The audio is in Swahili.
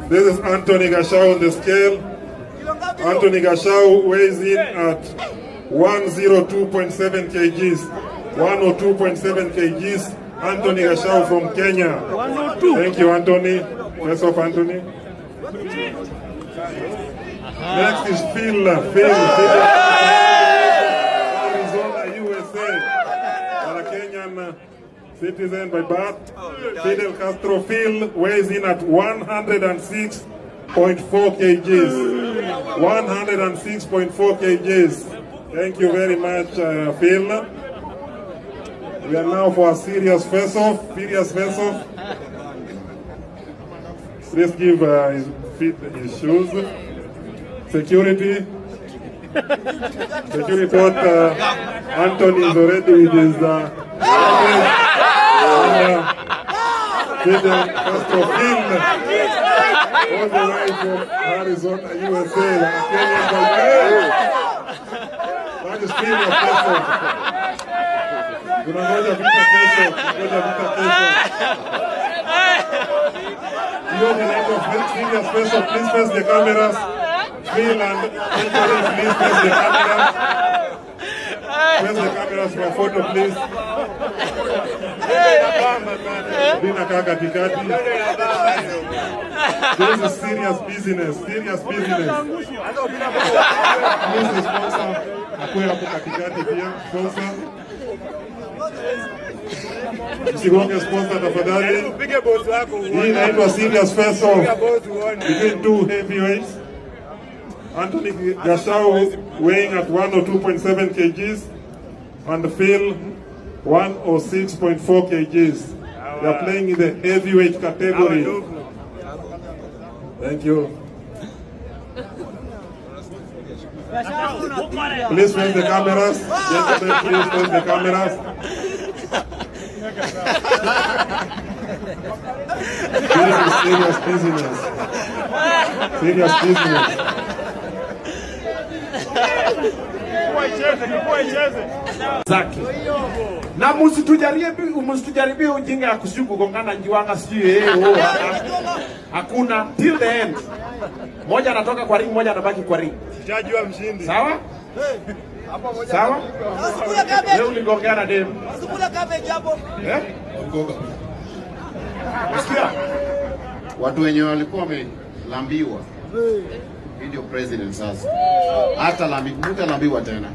This is Anthony Gachau on the scale. Anthony Gachau weighs in at 102.7 kgs. 102.7 kgs. Anthony Gachau from Kenya. 102. Thank you, Anthony. Press off, Anthony. Next is Phil. Arizona, USA. A Kenyan citizen by birth. Fidel Castro. Phil weighs in at 106.4 kgs. 106.4 kgs. Thank you very much, Phil. We are now for a serious face-off. Please give his feet, his shoes. Security. Security thought Anthony is already with his Fidel Castro Phil. All the way from Arizona, USA. That is serious face-off. Tunangoja vita kesho. You the night of serious face-off. Please face the cameras. Phil and Anthony, please face the cameras. Face the cameras for a photo, please. Bina kaka katikati. This is serious business. Please the sponsor. Akue hapo katikati pia. Sponsor. Msigonge sponsor tafadhali. Hii inaitwa serious face-off between two heavyweights. Anthony Gachau weighing at 102.7 kgs and Phil 106.4 kgs. They are playing in the heavyweight category. Thank you. Please face the cameras. Gentlemen, please face the cameras. This is serious business. Zaki. Na msitujaribie ujinga ya kusiku kugongana njiwanga sijui hakuna till the end. Moja anatoka kwa ring, moja anabaki kwa ring. Sijajua mshindi. Sawa? Sawa? Leo uligongeana dem. Usikula cabbage hapo. Usikia? Watu wenye walikuwa wamelambiwa. Video president sasa. Hata lambiwa tena.